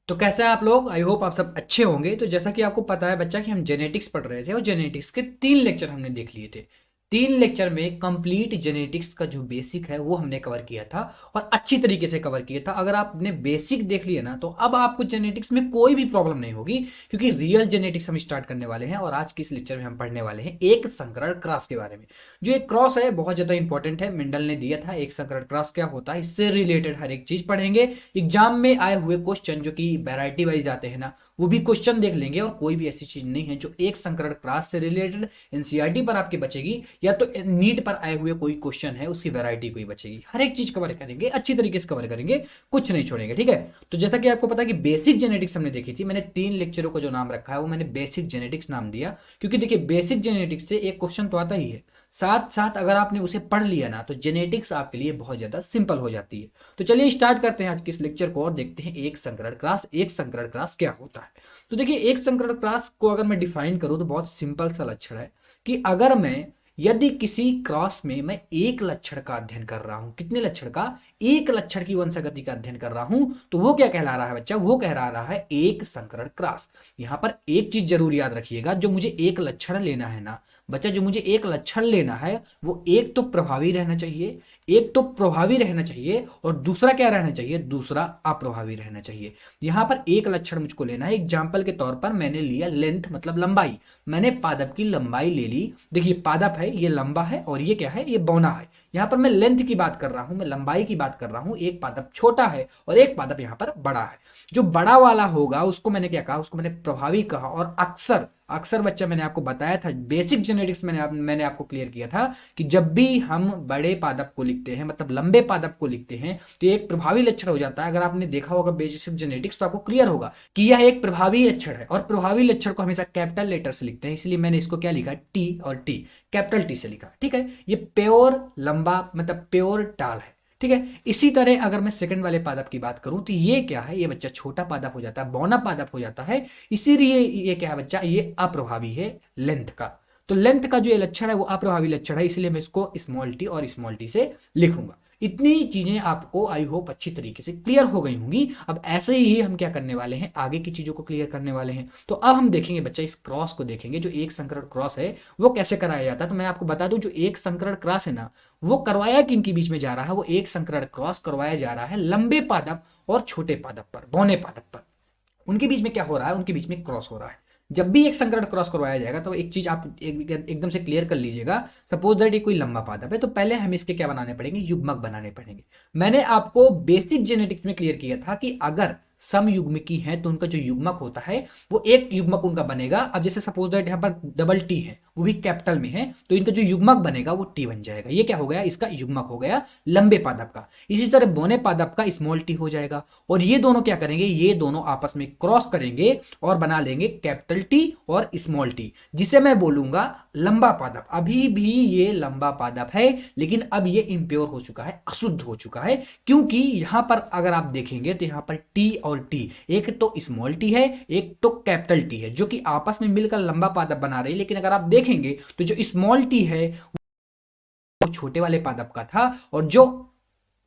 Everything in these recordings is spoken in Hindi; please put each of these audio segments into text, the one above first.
तो कैसे हैं आप लोग? आई होप आप सब अच्छे होंगे। तो जैसा कि आपको पता है बच्चा कि हम जेनेटिक्स पढ़ रहे थे और जेनेटिक्स के 3 लेक्चर हमने देख लिए थे। 3 लेक्चर में कंप्लीट जेनेटिक्स का जो बेसिक है वो हमने कवर किया था और अच्छी तरीके से कवर किया था। अगर आपने बेसिक देख लिया ना तो अब आपको जेनेटिक्स में कोई भी प्रॉब्लम नहीं होगी, क्योंकि रियल जेनेटिक्स हम स्टार्ट करने वाले हैं। और आज के इस लेक्चर में हम पढ़ने वाले हैं एक संकरण क्रॉस के बारे में। जो एक क्रॉस है बहुत ज़्यादा इंपॉर्टेंट है, मेंडल ने दिया था। एक संकरण क्रॉस क्या होता है, इससे रिलेटेड हर एक चीज़ पढ़ेंगे। एग्जाम में आए हुए क्वेश्चन जो कि वैरायटी वाइज आते हैं ना, वो भी क्वेश्चन देख लेंगे। और कोई भी ऐसी चीज नहीं है जो एक संकरण क्लास से रिलेटेड एनसीईआरटी पर आपकी बचेगी, या तो नीट पर आए हुए कोई क्वेश्चन है उसकी वैरायटी कोई बचेगी। हर एक चीज कवर करेंगे, अच्छी तरीके से कवर करेंगे, कुछ नहीं छोड़ेंगे। ठीक है। तो जैसा कि आपको पता है कि बेसिक जेनेटिक्स हमने देखी थी, मैंने 3 लेक्चरों को जो नाम रखा है वो मैंने बेसिक जेनेटिक्स नाम दिया, क्योंकि देखिए बेसिक जेनेटिक्स से एक क्वेश्चन तो आता ही है। साथ साथ अगर आपने उसे पढ़ लिया ना तो जेनेटिक्स आपके लिए बहुत ज्यादा सिंपल हो जाती है। तो चलिए स्टार्ट करते हैं आज के इस लेक्चर को और देखते हैं एक संकरण क्लास। एक संकरण क्लास क्या होता है? तो देखिए एक संकरण क्लास को अगर मैं डिफाइन करूं तो बहुत सिंपल सा लक्षण है कि अगर मैं यदि किसी क्रॉस में मैं एक लक्षण का अध्ययन कर रहा हूं, कितने लक्षण का? एक लक्षण की वंशागति का अध्ययन कर रहा हूं, तो वो क्या कहला रहा है बच्चा? वो कह रहा है एक संकरण क्रॉस। यहां पर एक चीज जरूर याद रखिएगा, जो मुझे एक लक्षण लेना है ना बच्चा, जो मुझे एक लक्षण लेना है वो एक तो प्रभावी रहना चाहिए, एक तो प्रभावी रहना चाहिए, और दूसरा क्या रहना चाहिए? दूसरा अप्रभावी रहना चाहिए। यहां पर एक लक्षण मुझको लेना है। एग्जाम्पल के तौर पर मैंने लिया लेंथ, मतलब लंबाई। मैंने पादप की लंबाई ले ली। देखिए पादप है, ये लंबा है, और ये क्या है? ये बौना है। यहां पर मैं लेंथ की बात कर रहा हूं, मैं लंबाई की बात कर रहा हूं। एक पादप छोटा है और एक पादप यहां पर बड़ा है। जो बड़ा वाला होगा उसको मैंने क्या कहा? उसको मैंने प्रभावी कहा। और अक्सर अक्सर बच्चा मैंने आपको बताया था, बेसिक जेनेटिक्स मैंने आपको क्लियर किया था कि जब भी हम बड़े पादप को लिखते हैं, मतलब लंबे पादप को लिखते हैं, तो एक प्रभावी लक्षण हो जाता है। अगर आपने देखा होगा बेसिक जेनेटिक्स तो आपको क्लियर होगा कि यह एक प्रभावी लक्षण है। और प्रभावी लक्षण को हमेशा कैपिटल लेटर से लिखते हैं, इसलिए मैंने इसको क्या लिखा? टी। और टी कैपिटल टी से लिखा। ठीक है। ये प्योर लंबा मतलब प्योर टाल है। ठीक है। इसी तरह अगर मैं सेकंड वाले पादप की बात करूं तो ये क्या है? ये बच्चा छोटा पादप हो जाता है, बौना पादप हो जाता है। इसीलिए ये क्या है बच्चा? ये अप्रभावी है लेंथ का। तो लेंथ का जो ये लक्षण है वो अप्रभावी लक्षण है, इसलिए मैं इसको स्मॉल टी और स्मॉल टी से लिखूंगा। इतनी चीजें आपको आई होप अच्छी तरीके से क्लियर हो गई होंगी। अब ऐसे ही हम क्या करने वाले हैं, आगे की चीजों को क्लियर करने वाले हैं। तो अब हम देखेंगे बच्चा, इस क्रॉस को देखेंगे। जो एक संकरण क्रॉस है वो कैसे कराया जाता है, तो मैं आपको बता दूं, जो एक संकरण क्रॉस है ना, वो करवाया किन के बीच में जा रहा है? वो एक संकरण क्रॉस करवाया जा रहा है लंबे पादप और छोटे पादप पर, बौने पादप पर। उनके बीच में क्या हो रहा है? उनके बीच में क्रॉस हो रहा है। जब भी एक संकरण क्रॉस करवाया जाएगा तो एक चीज आप एकदम से क्लियर कर लीजिएगा। सपोज दैट ये कोई लंबा पादप है, तो पहले हम इसके क्या बनाने पड़ेंगे? युग्मक बनाने पड़ेंगे। मैंने आपको बेसिक जेनेटिक्स में क्लियर किया था कि अगर सम युग्मकी है तो उनका जो युग्मक होता है वो एक युग्मक उनका बनेगा। अब जैसे सपोज दैट यहाँ पर डबल टी है, वो भी कैपिटल में है, तो इनका जो युग्मक बनेगा वो टी बन जाएगा। ये क्या हो गया? इसका युग्मक हो गया लंबे पादप का। इसी तरह बौने पादप का स्मॉल टी हो जाएगा। और ये दोनों क्या करेंगे? ये दोनों आपस में क्रॉस करेंगे और बना लेंगे कैपिटल टी और स्मॉल टी, जिसे मैं बोलूंगा लंबा पादप। अभी भी ये लंबा पादप है, लेकिन अब ये इम्प्योर हो चुका है, अशुद्ध हो चुका है। क्योंकि यहां पर अगर आप देखेंगे तो यहां पर टी और टी, एक तो स्मॉल टी है, एक तो कैपिटल टी है, जो कि आपस में मिलकर लंबा पादप बना रहे हैं। लेकिन अगर आप देखेंगे तो जो स्मॉल टी है वो छोटे वाले पादप का था, और जो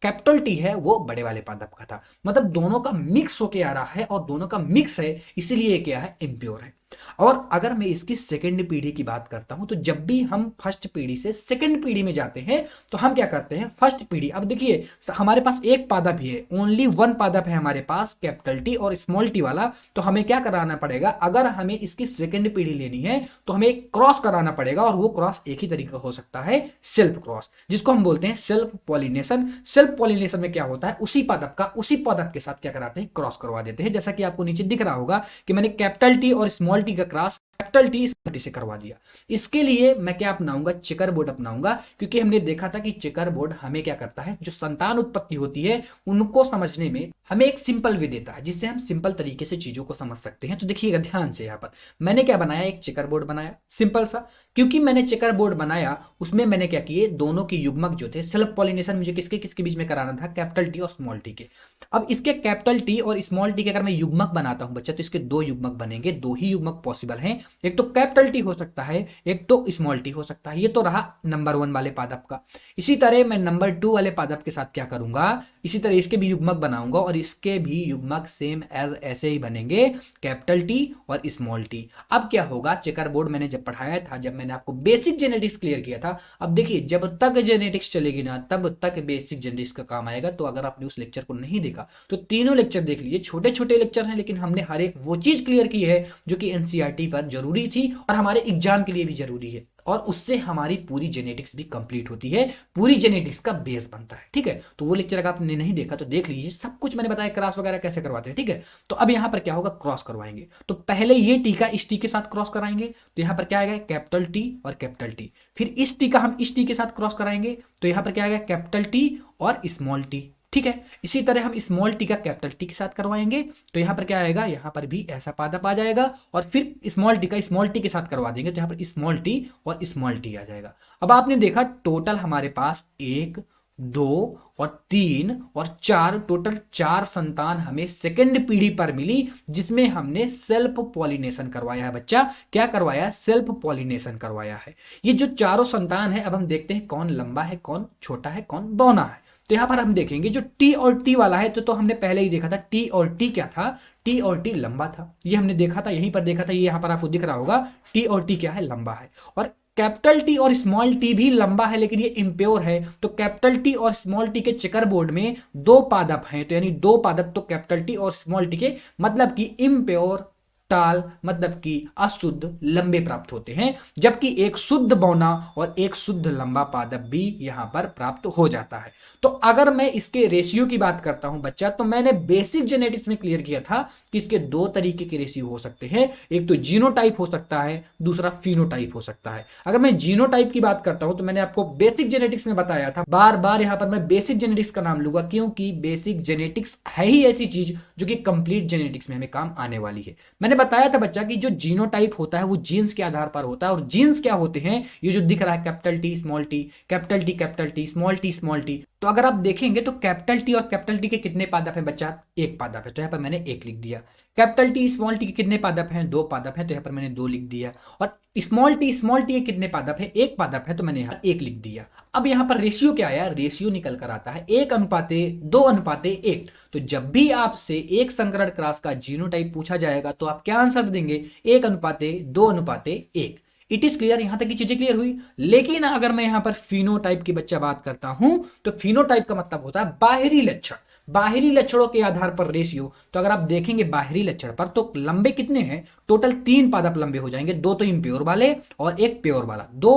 कैपिटल टी है वो बड़े वाले पादप का था। मतलब दोनों का मिक्स होके आ रहा है, और दोनों का मिक्स है, इसलिए क्या है? इम्प्योर है। और अगर मैं इसकी सेकंड पीढ़ी की बात करता हूं, तो जब भी हम फर्स्ट पीढ़ी से सेकंड पीढ़ी में जाते हैं तो हम क्या करते हैं? फर्स्ट पीढ़ी। अब देखिए हमारे पास एक पादप ही है, ओनली वन पादप है हमारे पास, कैपिटल टी और स्मॉल टी वाला। तो हमें क्या कराना पड़ेगा? अगर हमें इसकी सेकंड पीढ़ी लेनी है तो हमें एक क्रॉस कराना पड़ेगा, और वो क्रॉस एक ही तरीके का हो सकता है, सेल्फ क्रॉस, जिसको हम बोलते हैं सेल्फ पॉलिनेशन। सेल्फ पॉलिनेशन में क्या होता है? उसी पादप के साथ क्या कराते हैं? क्रॉस करवा देते हैं। जैसा कि आपको नीचे दिख रहा होगा कि मैंने कैपिटल टी और स्मॉल टी का cross capital T small T से करवा दिया। इसके लिए मैं क्या अपनाऊंगा? चेकर बोर्ड अपनाऊंगा, क्योंकि हमने देखा था कि चेकर बोर्ड हमें क्या करता है? जो संतान उत्पत्ति होती है उनको समझने में हमें एक सिंपल वे देता है, जिससे हम सिंपल तरीके से चीजों को समझ सकते हैं। तो देखिएगा ध्यान से, यहां पर मैंने क्या बनाया? एक चेकर बोर्ड बनाया, सिंपल सा। क्योंकि मैंने चेकर बोर्ड बनाया, उसमें मैंने क्या किए? दोनों के युग्मक जो थे, सेल्फ पॉलिनेशन मुझे किसके किसके बीच में कराना था? कैपिटल टी और स्मॉल टी के। अब इसके कैपिटल टी और स्मॉल टी के अगर मैं युग्मक बनाता हूं बच्चा, तो इसके दो युग्मक बनेंगे, दो ही युग्मक पॉसिबल हैं। एक तो कैपिटल टी हो सकता है, एक तो स्मॉल टी हो सकता है। ये तो रहा नंबर 1 वाले पादप का। इसी तरह मैं नंबर 2 वाले पादप के साथ क्या करूंगा, इसी तरह इसके भी युग्मक बनाऊंगा और इसके भी युग्मक सेम एज ऐसे ही बनेंगे, कैपिटल टी और स्मॉल टी। अब क्या होगा, चेकर बोर्ड मैंने जब पढ़ाया था, जब मैंने आपको बेसिक जेनेटिक्स क्लियर किया था, अब देखिए जब तक जेनेटिक्स चलेगी ना तब तक बेसिक जेनेटिक्स का काम आएगा। तो अगर आपने उस लेक्चर को नहीं देखा तो तीनों लेक्चर देख लीजिए, छोटे छोटे लेक्चर हैं लेकिन हमने हर एक वो चीज क्लियर की है जो कि एनसीईआरटी पर जरूरी थी और हमारे एग्जाम के लिए भी जरूरी है, और उससे हमारी पूरी जेनेटिक्स भी कंप्लीट होती है, पूरी जेनेटिक्स का बेस बनता है। ठीक है, तो वो लेक्चर अगर आपने नहीं देखा तो देख लीजिए, सब कुछ मैंने बताया, क्रॉस वगैरह कैसे करवाते हैं। ठीक है, तो अब यहां पर क्या होगा, क्रॉस करवाएंगे। तो पहले ये टी का इस टी के साथ क्रॉस कराएंगे, तो यहां पर क्या आएगा, कैपिटल टी और कैपिटल टी। फिर इस टी का हम इस टी के साथ क्रॉस कराएंगे, तो यहां पर क्या आएगा, कैपिटल टी और स्मॉल टी। ठीक है, इसी तरह हम स्मॉल टी का कैपिटल टी के साथ करवाएंगे, तो यहां पर क्या आएगा, यहां पर भी ऐसा पादप आ जाएगा, और फिर स्मॉल टी का स्मॉल टी के साथ करवा देंगे, तो यहां पर स्मॉल टी और स्मॉल टी आ जाएगा। अब आपने देखा टोटल हमारे पास 1 2 और 3 और 4, टोटल 4 संतान हमें सेकंड पीढ़ी पर मिली, जिसमें हमने सेल्फ पॉलिनेशन करवाया है। बच्चा क्या करवाया, सेल्फ पॉलिनेशन करवाया है। ये जो चारों संतान है, अब हम देखते हैं कौन लंबा है, कौन छोटा है, कौन बौना है। तो यहां पर हम देखेंगे जो टी और टी वाला है, तो हमने पहले ही देखा था टी और टी क्या था, टी और टी लंबा था, ये हमने देखा था, यहीं पर देखा था, ये यहां पर आपको दिख रहा होगा, टी और टी क्या है, लंबा है। और कैपिटल टी और स्मॉल टी भी लंबा है लेकिन ये इम्प्योर है, तो कैपिटल टी और स्मॉल टी के चेकर बोर्ड में 2 पादप हैं, तो यानी 2 पादप तो कैपिटल टी और स्मॉल टी के मतलब कि इम्प्योर टाल मतलब कि अशुद्ध लंबे प्राप्त होते हैं, जबकि एक शुद्ध बौना और एक शुद्ध लंबा पादप भी यहां पर प्राप्त हो जाता है। तो अगर मैं इसके रेशियो की बात करता हूं बच्चा, तो मैंने बेसिक जेनेटिक्स में क्लियर किया था कि इसके 2 तरीके के रेशियो हो सकते हैं, एक तो जीनोटाइप हो सकता है, दूसरा फिनोटाइप हो सकता है। अगर मैं जीनोटाइप की बात करता हूं तो मैंने आपको बेसिक जेनेटिक्स में बताया था, बार बार यहां पर मैं बेसिक जेनेटिक्स का नाम लूंगा क्योंकि बेसिक जेनेटिक्स है ही ऐसी चीज जो कि कंप्लीट जेनेटिक्स में हमें काम आने वाली है। मैंने बताया था बच्चा कि जो जीनोटाइप होता है वो जीन्स के आधार पर होता है, और जीन्स क्या होते हैं, ये जो दिख रहा है capital T small T, capital T capital T, small T small T. तो अगर आप देखेंगे तो कैपिटल टी और कैपिटल टी के कितने पादप हैं बच्चा, 1 पादप है, तो यहां पर मैंने 1 लिख दिया। कैपिटल टी स्मॉल टी के कितने पादप हैं, 2 पादप हैं, तो यहां पर मैंने 2 लिख दिया। और स्मॉल टी के कितने पादप है, 1 पादप है, तो मैंने यहां 1 लिख दिया। अब यहां पर रेशियो क्या आया, रेशियो निकल कर आता है 1:2:1। तो जब भी आपसे एक संकरण क्रॉस का जीनोटाइप पूछा जाएगा तो आप क्या आंसर देंगे, 1:2:1। इट इज क्लियर, यहां तक की चीजें क्लियर हुई। लेकिन अगर मैं यहां पर फिनोटाइप की बच्चा बात करता हूं, तो फिनोटाइप का मतलब होता है बाहरी लक्षण, बाहरी लक्षणों के आधार पर रेशियो। तो अगर आप देखेंगे बाहरी लक्षण पर, तो लंबे कितने हैं, टोटल 3 पादप लंबे हो जाएंगे, 2 तो इम्प्योर वाले और 1 प्योर वाला, 2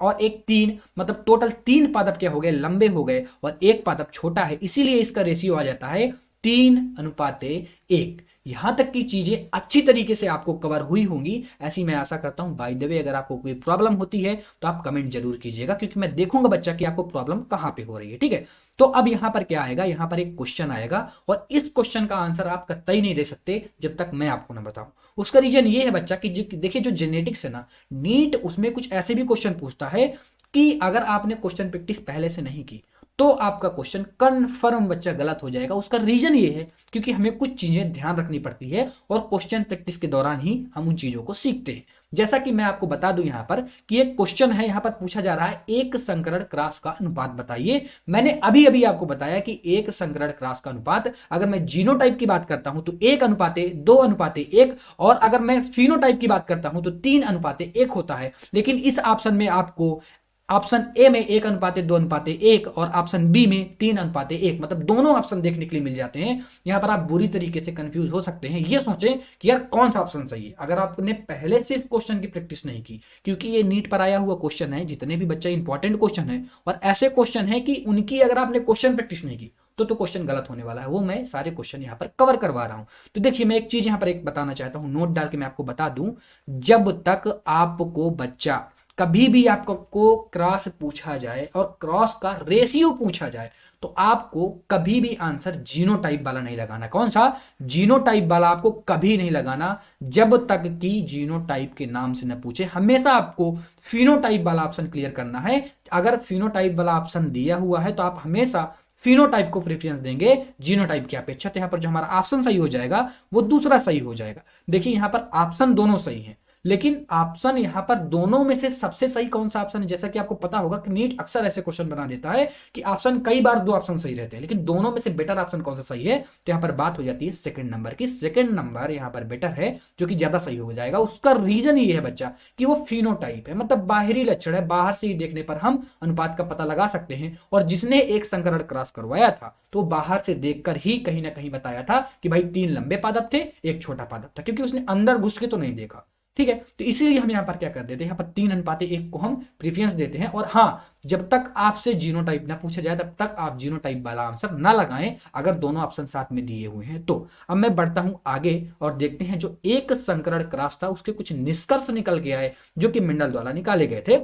और 1 3, मतलब टोटल 3 पादप क्या हो गए, लंबे हो गए, और 1 पादप छोटा है, इसीलिए इसका रेशियो आ जाता है 3:1। यहां तक की चीजें अच्छी तरीके से आपको कवर हुई होंगी, ऐसी मैं आशा करता हूं। बाय द वे अगर आपको कोई प्रॉब्लम होती है तो आप कमेंट जरूर कीजिएगा, क्योंकि मैं देखूंगा बच्चा कि आपको प्रॉब्लम कहां पे हो रही है। ठीक है, तो अब यहां पर क्या आएगा, यहां पर एक क्वेश्चन आएगा, और इस क्वेश्चन का आंसर आप कतई नहीं दे सकते जब तक मैं आपको ना बताऊं। उसका रीजन ये है बच्चा कि देखिए जो जेनेटिक्स है ना, नीट उसमें कुछ ऐसे भी क्वेश्चन पूछता है कि अगर आपने क्वेश्चन प्रैक्टिस पहले से नहीं की तो आपका क्वेश्चन कंफर्म बच्चा गलत हो जाएगा। उसका रीजन ये है क्योंकि हमें कुछ चीजें ध्यान रखनी पड़ती है, और क्वेश्चन प्रैक्टिस के दौरान ही हम उन चीजों को सीखते हैं। जैसा कि मैं आपको बता दूं यहां पर कि एक क्वेश्चन है, यहां पर पूछा जा रहा है एक संकरण क्रॉस का अनुपात बताइए। मैंने अभी अभी आपको बताया कि एक संकरण क्रॉस का अनुपात, अगर मैं जीनोटाइप की बात करता हूं तो 1:2:1, और अगर मैं फिनोटाइप की बात करता हूं तो 3:1 होता है। लेकिन इस ऑप्शन में आपको ऑप्शन ए में 1:2:1 और ऑप्शन बी में 3:1, मतलब दोनों ऑप्शन देखने के लिए मिल जाते हैं। यहां पर आप बुरी तरीके से कंफ्यूज हो सकते हैं, ये सोचें कि यार कौन सा ऑप्शन सही है, अगर आपने पहले से इस क्वेश्चन की प्रैक्टिस नहीं की, क्योंकि ये नीट पर आया हुआ क्वेश्चन है, जितने भी बच्चा इंपॉर्टेंट क्वेश्चन है और ऐसे क्वेश्चन है कि उनकी अगर आपने क्वेश्चन प्रैक्टिस नहीं की तो क्वेश्चन गलत होने वाला है। वो मैं सारे क्वेश्चन यहां पर कवर करवा रहा हूं। तो देखिए मैं एक चीज यहां पर एक बताना चाहता हूं, नोट डाल के मैं आपको बता दूं, जब तक आपको बच्चा कभी भी आपको क्रॉस पूछा जाए और क्रॉस का रेशियो पूछा जाए तो आपको कभी भी आंसर जीनोटाइप वाला नहीं लगाना। कौन सा, जीनोटाइप वाला आपको कभी नहीं लगाना जब तक कि जीनोटाइप के नाम से न पूछे। हमेशा आपको फिनोटाइप वाला ऑप्शन क्लियर करना है। अगर फिनोटाइप वाला ऑप्शन दिया हुआ है तो आप हमेशा फिनोटाइप को प्रेफरेंस देंगे जीनोटाइप की अपेक्षा। तो यहां पर जो हमारा ऑप्शन सही हो जाएगा वो दूसरा सही हो जाएगा। देखिए यहां पर ऑप्शन दोनों सही हैं, लेकिन ऑप्शन यहाँ पर दोनों में से सबसे सही कौन सा ऑप्शन है, जैसा कि आपको पता होगा कि नीट अक्सर ऐसे क्वेश्चन बना देता है कि ऑप्शन कई बार दो ऑप्शन सही रहते हैं, लेकिन दोनों में से बेटर ऑप्शन कौन सा सही है, तो यहाँ पर बात हो जाती है सेकंड नंबर की। सेकंड नंबर यहाँ पर बेटर है, जो कि ज्यादा सही हो जाएगा। उसका रीजन ये है बच्चा कि वो फिनोटाइप है, मतलब बाहरी लक्षण है, बाहर से ही देखने पर हम अनुपात का पता लगा सकते हैं। और जिसने एक संकरण क्रॉस करवाया था तो बाहर से देखकर ही कहीं ना कहीं बताया था कि भाई 3 लंबे पादप थे, एक छोटा पादप था, क्योंकि उसने अंदर घुस के तो नहीं देखा। ठीक है, तो इसीलिए हम यहाँ पर क्या कर देते हैं, यहाँ पर 3:1 को हम प्रीफरेंस देते हैं। और हाँ, जब तक आपसे जीनोटाइप ना पूछा जाए तब तक आप जीनोटाइप वाला आंसर ना लगाएं, अगर दोनों ऑप्शन साथ में दिए हुए हैं तो। अब मैं बढ़ता हूं आगे और देखते हैं जो एक संकरण क्रॉस था उसके कुछ निष्कर्ष निकल के आए जो कि मेंडल द्वारा निकाले गए थे।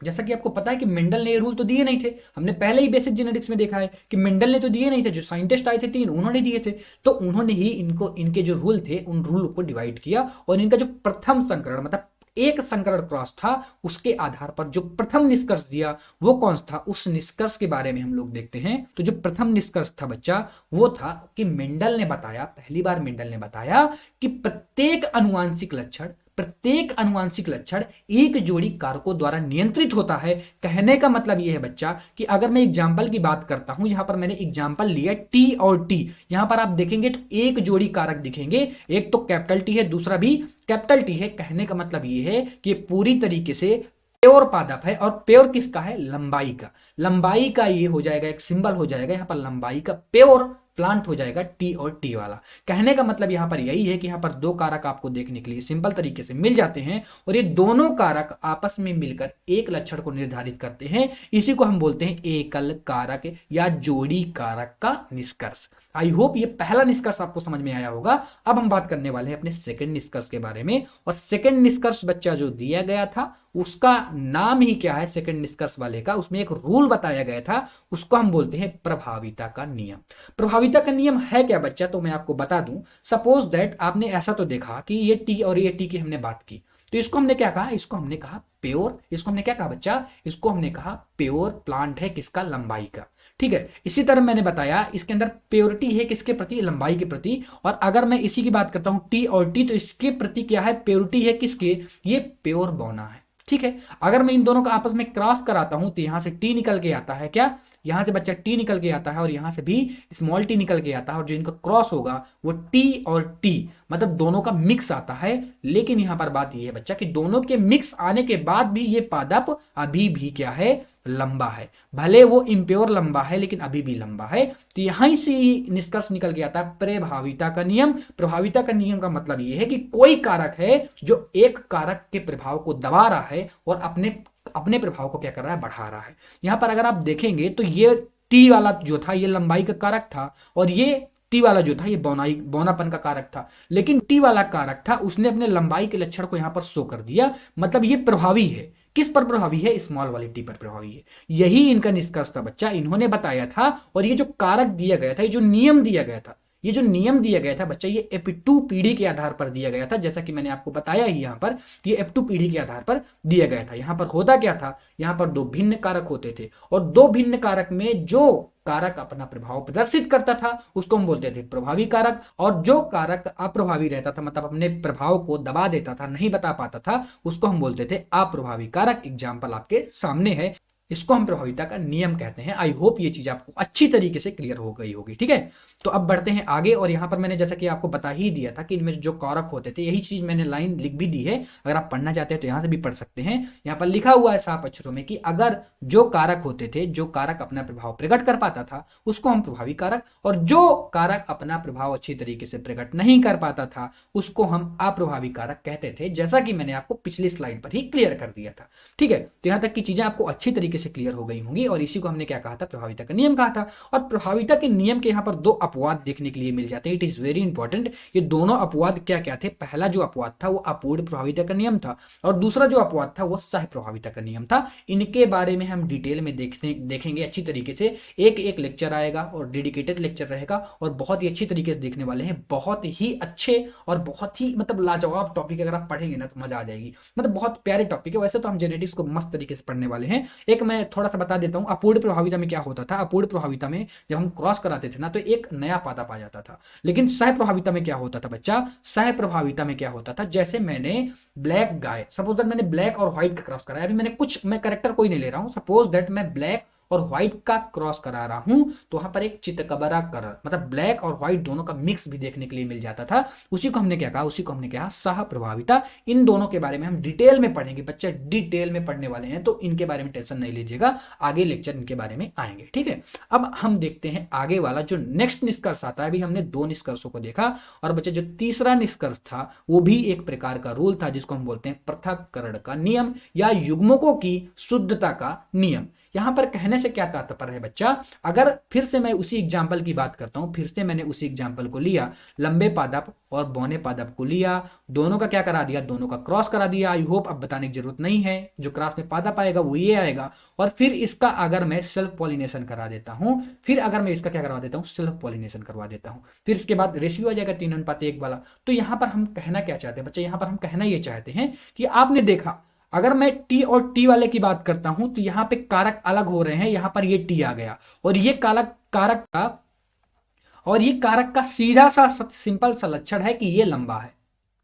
जैसा कि आपको पता है कि मेंडल ने ये रूल तो दिए नहीं थे, हमने पहले ही बेसिक जेनेटिक्स में देखा है कि मेंडल ने तो दिए नहीं थे, जो साइंटिस्ट आए थे 3 उन्होंने दिए थे। तो उन्होंने ही इनको इनके जो रूल थे उन रूल को डिवाइड किया, और इनका जो प्रथम संकरण मतलब एक संकरण क्रॉस था उसके आधार पर जो प्रथम निष्कर्ष दिया वो कौन सा था, उस निष्कर्ष के बारे में हम लोग देखते हैं। तो जो प्रथम निष्कर्ष था बच्चा वो था कि मेंडल ने बताया, पहली बार मेंडल ने बताया कि प्रत्येक अनुवांशिक लक्षण एक जोड़ी कारकों द्वारा नियंत्रित होता है। कहने का मतलब यह है बच्चा कि अगर मैं एग्जाम्पल की बात करता हूं, यहां पर मैंने एग्जाम्पल लिया टी और टी, यहां पर आप देखेंगे तो एक जोड़ी कारक दिखेंगे, एक तो कैपिटल टी है, दूसरा भी कैपिटल टी है। कहने का मतलब यह है कि पूरी तरीके से प्योर पादप है, और प्योर किसका है, लंबाई का। लंबाई का ये हो जाएगा, एक सिंबल हो जाएगा यहां पर लंबाई का, प्योर प्लांट हो जाएगा टी और टी वाला। कहने का मतलब यहां पर यही है कि यहां पर दो कारक आपको देखने के लिए सिंपल तरीके से मिल जाते हैं, और ये दोनों कारक आपस में मिलकर एक लक्षण को निर्धारित करते हैं। इसी को हम बोलते हैं एकल कारक या जोड़ी कारक का निष्कर्ष। आई होप ये पहला निष्कर्ष आपको समझ में आया होगा। अब हम बात करने वाले हैं अपने सेकंड निष्कर्ष के बारे में, और सेकंड निष्कर्ष बच्चा जो दिया गया था उसका नाम ही क्या है, सेकंड निष्कर्ष वाले का, उसमें एक रूल बताया गया था, उसको हम बोलते हैं प्रभाविता का नियम। प्रभाविता का नियम है क्या बच्चा, तो मैं आपको बता दूं। सपोज दैट आपने ऐसा तो देखा कि ये टी और ये टी की हमने बात की, तो इसको हमने क्या कहा, इसको हमने कहा प्योर, इसको हमने क्या कहा बच्चा, इसको हमने कहा प्योर प्लांट है किसका, लंबाई का। ठीक है, इसी तरह मैंने बताया इसके अंदर प्योरिटी है किसके प्रति, लंबाई के प्रति। और अगर मैं इसी की बात करता हूं टी और टी, तो इसके प्रति क्या है, प्योरिटी है किसके, ये प्योर बौना है। ठीक है, अगर मैं इन दोनों का आपस में क्रॉस कराता हूं तो यहां से टी निकल के आता है, क्या, यहां से बच्चा टी निकल के आता है, और यहां से भी स्मॉल टी निकल के आता है, और जो इनका क्रॉस होगा वो टी और टी मतलब दोनों का मिक्स आता है। लेकिन यहां पर बात यह है बच्चा कि दोनों के मिक्स आने के बाद भी ये पादप अभी भी क्या है, लंबा है। भले वो इम्प्योर लंबा है लेकिन अभी भी लंबा है। तो यहां से निष्कर्ष निकल के आता है प्रभाविता का नियम। प्रभाविता का नियम का मतलब यह है कि कोई कारक है जो एक कारक के प्रभाव को दबा रहा है और अपने अपने प्रभाव को क्या कर रहा है, बढ़ा रहा है। यहां पर अगर आप देखेंगे तो ये टी वाला जो था ये लंबाई का कारक था, और ये टी वाला जो था ये बौनापन का कारक था। लेकिन टी वाला कारक था उसने अपने लंबाई के लक्षण को यहां पर शो कर दिया, मतलब ये प्रभावी है। किस पर प्रभावी है, स्मॉल वाली टी पर प्रभावी है। यही इनका निष्कर्ष था बच्चा, इन्होंने बताया था। और ये जो कारक दिया गया था, ये जो नियम दिया गया था, ये जो नियम दिया गया था बच्चा, ये F2 पीढ़ी के आधार पर दिया गया था। जैसा कि मैंने आपको बताया ही यहां पर कि F2 पीढ़ी के आधार पर दिया गया था। यहां पर होता क्या था, यहां पर दो भिन्न कारक होते थे, और दो भिन्न कारक में जो कारक अपना प्रभाव प्रदर्शित करता था उसको हम बोलते थे प्रभावी कारक, और जो कारक अप्रभावी रहता था मतलब अपने प्रभाव को दबा देता था, नहीं बता पाता था, उसको हम बोलते थे अप्रभावी कारक। एग्जाम्पल आपके सामने है, इसको हम प्रभाविता का नियम कहते हैं। आई होप ये चीज आपको अच्छी तरीके से क्लियर हो गई होगी। ठीक है, तो अब बढ़ते हैं आगे, और यहां पर मैंने जैसा कि आपको बता ही दिया था कि इनमें जो कारक होते थे, यही चीज मैंने लाइन लिख भी दी है, अगर आप पढ़ना चाहते हैं तो यहां से भी पढ़ सकते हैं। यहां पर लिखा हुआ है साफ अक्षरों में कि अगर जो कारक होते थे, जो कारक अपना प्रभाव प्रकट कर पाता था उसको हम प्रभावी कारक, और जो कारक अपना प्रभाव अच्छी तरीके से प्रकट नहीं कर पाता था उसको हम अप्रभावी कारक कहते थे, जैसा कि मैंने आपको पिछली स्लाइड पर ही क्लियर कर दिया था। ठीक है, तो यहां तक की चीजें आपको अच्छी तरीके से क्लियर हो गई होंगी, और इसी को हमने क्या कहा था, प्रभाविता का नियम कहा था। और प्रभाविता के नियम के यहां पर दो अपवाद देखने के लिए मिल जाते हैं। It is very important. ये दोनों अपवाद क्या क्या थे, पहला जो अपवाद था वो अपूर्ण प्रभाविता का नियम था, और दूसरा जो अपवाद था वो सह प्रभाविता का नियम था। इनके बारे में हम डिटेल में देखेंगे अच्छी तरीके से। एक एक लेक्चर आएगा और डेडिकेटेड लेक्चर रहेगा, और बहुत ही अच्छी तरीके से देखने वाले हैं। बहुत ही अच्छे और बहुत ही मतलब लाजवाब टॉपिक, अगर आप पढ़ेंगे ना तो मजा आ जाएगी। मतलब बहुत प्यारे टॉपिक है। वैसे तो हम जेनेटिक्स को मस्त तरीके से पढ़ने वाले हैं। एक मैं थोड़ा सा बता देता हूँ। अपूर्ण प्रभाविता में क्या होता था, अपूर्ण प्रभाविता में जब हम क्रॉस कराते थे ना तो एक नया पादप आ जाता था। लेकिन सह प्रभाविता में क्या होता था बच्चा, सह प्रभाविता में क्या होता था, जैसे मैंने ब्लैक गाय, सपोज दैट मैंने ब्लैक और व्हाइट का क्रॉस कराया, अभी मैंने कुछ, मैं करेक्टर कोई नहीं ले रहा हूं, सपोज दैट मैं ब्लैक और व्हाइट का क्रॉस करा रहा हूं, तो वहां पर एक चितकबरा कलर, मतलब ब्लैक और व्हाइट दोनों का मिक्स भी देखने के लिए मिल जाता था। उसी को हमने क्या कहा, उसी को हमने कहा सह प्रभाविता। इन दोनों के बारे में हम डिटेल में पढ़ेंगे, बच्चे डिटेल में पढ़ने वाले हैं, तो इनके बारे में टेंशन नहीं लीजिएगा, आगे लेक्चर इनके बारे में आएंगे, ठीक है। अब हम देखते हैं आगे वाला जो नेक्स्ट निष्कर्ष आता है। अभी हमने 2 निष्कर्षों को देखा, और बच्चे जो तीसरा निष्कर्ष था वो भी एक प्रकार का रूल था, जिसको हम बोलते हैं पृथक्करण का नियम या युग्मकों की शुद्धता का नियम। यहां पर कहने से क्या तात्पर्य है बच्चा, अगर फिर से मैं उसी एग्जाम्पल की बात करता हूं, फिर से मैंने उसी एग्जाम्पल को लिया, लंबे पादप और बौने पादप को लिया, दोनों का क्या करा दिया, दोनों का क्रॉस करा दिया। आई होप अब बताने की जरूरत नहीं है, जो क्रॉस में पादप आएगा वो ये आएगा। और फिर इसका अगर मैं सेल्फ पॉलिनेशन करा देता हूं, फिर अगर मैं इसका क्या करवा देता हूं, सेल्फ पॉलिनेशन करवा देता हूं, फिर इसके बाद रेशियो आ जाएगा 3:1 वाला। तो यहां पर हम कहना क्या चाहते हैं बच्चे, यहां पर हम कहना ये चाहते हैं कि आपने देखा, अगर मैं टी और टी वाले की बात करता हूं तो यहां पे कारक अलग हो रहे हैं, यहां पर ये टी आ गया, और ये कारक का सीधा सा सिंपल सा लक्षण है कि ये लंबा है,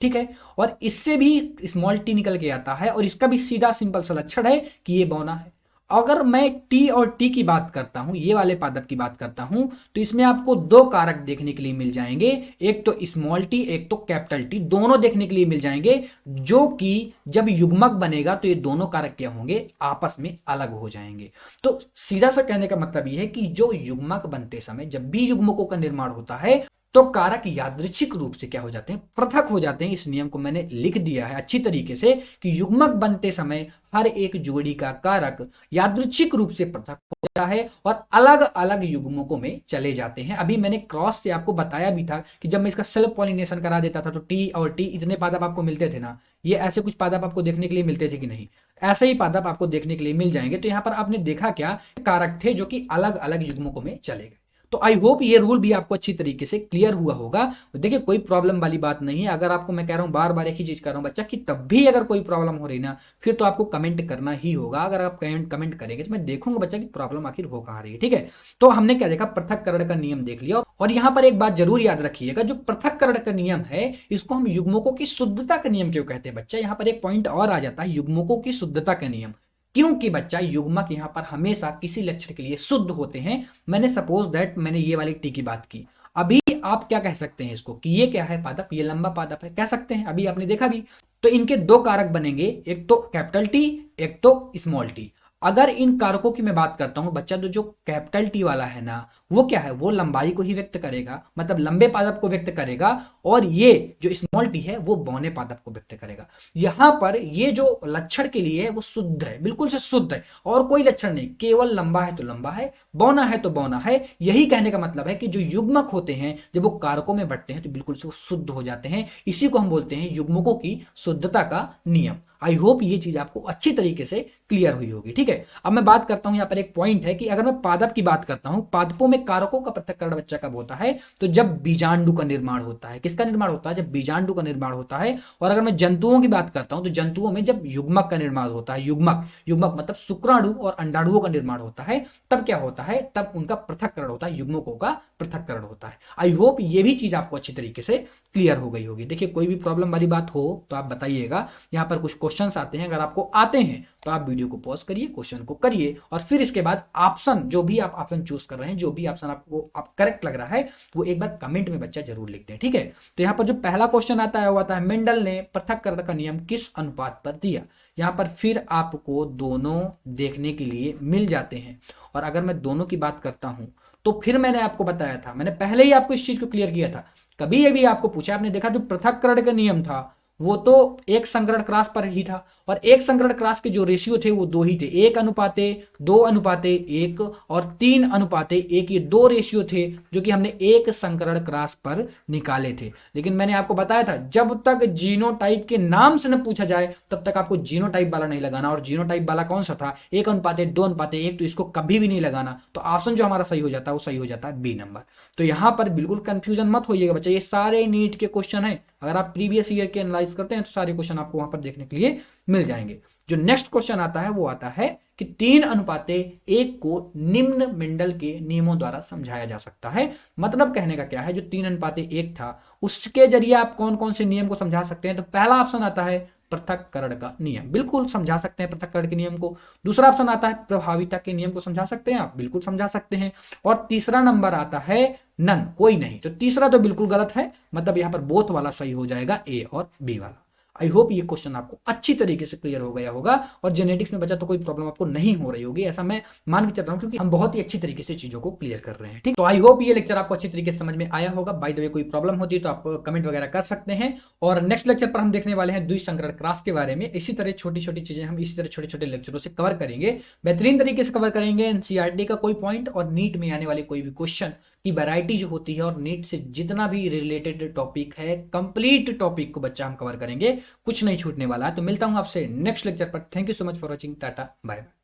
ठीक है। और इससे भी स्मॉल टी निकल के आता है, और इसका भी सीधा सिंपल सा लक्षण है कि ये बौना है। अगर मैं टी और टी की बात करता हूं, ये वाले पादप की बात करता हूं, तो इसमें आपको 2 कारक देखने के लिए मिल जाएंगे, एक तो स्मॉल टी, एक तो कैपिटल टी, दोनों देखने के लिए मिल जाएंगे, जो कि जब युग्मक बनेगा तो ये दोनों कारक क्या होंगे, आपस में अलग हो जाएंगे। तो सीधा सा कहने का मतलब ये है कि जो युग्मक बनते समय, जब भी युग्मकों का निर्माण होता है, तो कारक यादृच्छिक रूप से क्या हो जाते हैं, पृथक हो जाते हैं। इस नियम को मैंने लिख दिया है अच्छी तरीके से कि युग्मक बनते समय हर एक जोड़ी का कारक यादृच्छिक रूप से पृथक हो जाता है और अलग अलग युग्मकों में चले जाते हैं। अभी मैंने क्रॉस से आपको बताया भी था कि जब मैं इसका सेल्फ पॉलिनेशन करा देता था तो टी और टी इतने पादप आपको मिलते थे ना, ये ऐसे कुछ पादप आपको देखने के लिए मिलते थे कि नहीं, ऐसे ही पादप आपको देखने के लिए मिल जाएंगे। तो यहां पर आपने देखा क्या, कारक थे जो कि अलग अलग युग्मकों में चले गए। तो आई होप ये रूल भी आपको अच्छी तरीके से क्लियर हुआ होगा। देखिए कोई प्रॉब्लम वाली बात नहीं है। अगर आपको, मैं कह रहा हूं बार बार एक ही चीज कर रहा हूं बच्चा, कि तब भी अगर कोई प्रॉब्लम हो रही ना, फिर तो आपको कमेंट करना ही होगा। अगर आप कमेंट करेंगे तो मैं देखूंगा बच्चा कि प्रॉब्लम आखिर हो कहां रही है, ठीक है। तो हमने क्या देखा, पृथक्करण का नियम देख लिया। और यहां पर एक बात जरूर याद रखिएगा, जो पृथक्करण का नियम है इसको हम युग्मकों की शुद्धता का नियम क्यों कहते हैं बच्चा। यहां पर एक पॉइंट और आ जाता है, युग्मकों की शुद्धता का नियम, क्योंकि बच्चा युग्मक यहां पर हमेशा किसी लक्षण के लिए शुद्ध होते हैं। मैंने सपोज दैट मैंने ये वाली टी की बात की, अभी आप क्या कह सकते हैं इसको कि ये क्या है पादप, ये लंबा पादप है, कह सकते हैं, अभी आपने देखा भी। तो इनके 2 कारक बनेंगे, एक तो कैपिटल टी, एक तो स्मॉल टी। अगर इन कारकों की मैं बात करता हूं बच्चा, तो जो कैपिटल टी वाला है ना, वो क्या है, वो लंबाई को ही व्यक्त करेगा, मतलब लंबे पादप को व्यक्त करेगा, और ये जो स्मॉल टी है वो बौने पादप को व्यक्त करेगा। यहां पर ये जो लक्षण के लिए है वो शुद्ध है, बिल्कुल से शुद्ध है, और कोई लक्षण नहीं, केवल लंबा है तो लंबा है, बौना है तो बौना है। यही कहने का मतलब है कि जो युग्मक होते हैं जब वो कारकों में बढ़ते हैं तो बिल्कुल से वो शुद्ध हो जाते हैं। इसी को हम बोलते हैं युग्मकों की शुद्धता का नियम। आई होप ये चीज आपको अच्छी तरीके से क्लियर हुई होगी, ठीक है। अब मैं बात करता हूं, यहां पर एक पॉइंट है कि अगर मैं पादप की बात करता हूं, पादपों में कारकों का पृथक्करण बच्चा कब होता है, तो जब बीजांडु का निर्माण होता है। किसका निर्माण होता है, जब बीजांडु का निर्माण होता है। और अगर मैं जंतुओं की बात करता हूं, तो जंतुओं में जब युग्मक का निर्माण होता है, युग्मक युग्मक मतलब शुक्राणु और अंडाणुओं का निर्माण होता है, तब क्या होता है, तब उनका पृथक्करण होता है, युग्मकों का पृथक्करण होता है। आई होप ये भी चीज आपको अच्छी तरीके से क्लियर हो गई होगी। देखिए कोई भी प्रॉब्लम वाली बात हो तो आप बताइएगा। यहाँ पर कुछ क्वेश्चंस आते हैं, अगर आपको आते हैं तो आप वीडियो को पॉज करिए, क्वेश्चन को करिए, और फिर इसके बाद ऑप्शन, जो भी आप ऑप्शन चूज कर रहे हैं, जो भी ऑप्शन आपको करेक्ट लग रहा है, वो एक बार कमेंट में बच्चा जरूर लिखते हैं, ठीक है। तो यहाँ पर जो पहला क्वेश्चन आता है वो आता है, मेंडल ने पृथक्करण का नियम किस अनुपात पर दिया। यहाँ पर फिर आपको दोनों देखने के लिए मिल जाते हैं। और अगर मैं दोनों की बात करता हूं तो फिर मैंने आपको बताया था, मैंने पहले ही आपको इस चीज को क्लियर किया था। कभी ये भी आपको पूछा, आपने देखा जो पृथक्करण का नियम था वो तो एक संकरण क्रॉस पर ही था, और एक संकरण क्रॉस के जो रेशियो थे वो 2 ही थे, 1:2:1 और 3:1। ये 2 रेशियो थे जो कि हमने एक संकरण क्रॉस पर निकाले थे। लेकिन मैंने आपको बताया था, जब तक जीनोटाइप के नाम से न पूछा जाए तब तक आपको जीनोटाइप वाला नहीं लगाना। और जीनोटाइप वाला कौन सा था, 1:2:1, तो इसको कभी भी नहीं लगाना। तो ऑप्शन जो हमारा सही हो जाता है वो सही हो जाता है बी नंबर। तो यहां पर बिल्कुल कंफ्यूजन मत होइएगा बच्चा, ये सारे नीट के क्वेश्चन है। अगर आप प्रीवियस ईयर के एनालाइज करते हैं तो सारे क्वेश्चन आपको वहां पर देखने के लिए मिल जाएंगे। जो नेक्स्ट क्वेश्चन आता है वो आता है कि 3:1 को निम्न मंडल के नियमों द्वारा समझाया जा सकता है। मतलब कहने का क्या है, जो 3:1 था उसके जरिए आप कौन कौन से नियम को समझा सकते हैं। तो पहला ऑप्शन आता है पृथक्करण का नियम, बिल्कुल समझा सकते हैं पृथक्करण के नियम को। दूसरा ऑप्शन आता है प्रभाविता के नियम को समझा सकते हैं आप, बिल्कुल समझा सकते हैं। और तीसरा नंबर आता है नन, कोई नहीं। तो तीसरा तो बिल्कुल गलत है, मतलब यहां पर बोथ वाला सही हो जाएगा, ए और बी वाला। आई होप ये क्वेश्चन आपको अच्छी तरीके से क्लियर हो गया होगा और जेनेटिक्स में बचा तो कोई प्रॉब्लम आपको नहीं हो रही होगी, ऐसा मैं मान के चल रहा हूं, क्योंकि हम बहुत ही अच्छी तरीके से चीजों को क्लियर कर रहे हैं। ठीक, तो आई होप ये लेक्चर आपको अच्छी तरीके से समझ में आया होगा। बाय द वे कोई प्रॉब्लम होती है तो आप कमेंट वगैरह कर सकते हैं। और नेक्स्ट लेक्चर पर हम देखने वाले हैं द्विसंकरण क्रॉस के बारे में। इसी तरह छोटी छोटी चीजें हम इसी तरह छोटे छोटे लेक्चरों से कवर करेंगे, बेहतरीन तरीके से कवर करेंगे। एनसीईआरटी का कोई पॉइंट और नीट में आने वाले कोई भी क्वेश्चन की वैरायटी जो होती है, और नीट से जितना भी रिलेटेड टॉपिक है, कंप्लीट टॉपिक को बच्चा हम कवर करेंगे, कुछ नहीं छूटने वाला है। तो मिलता हूं आपसे नेक्स्ट लेक्चर पर। Thank you so much for watching, tata bye bye.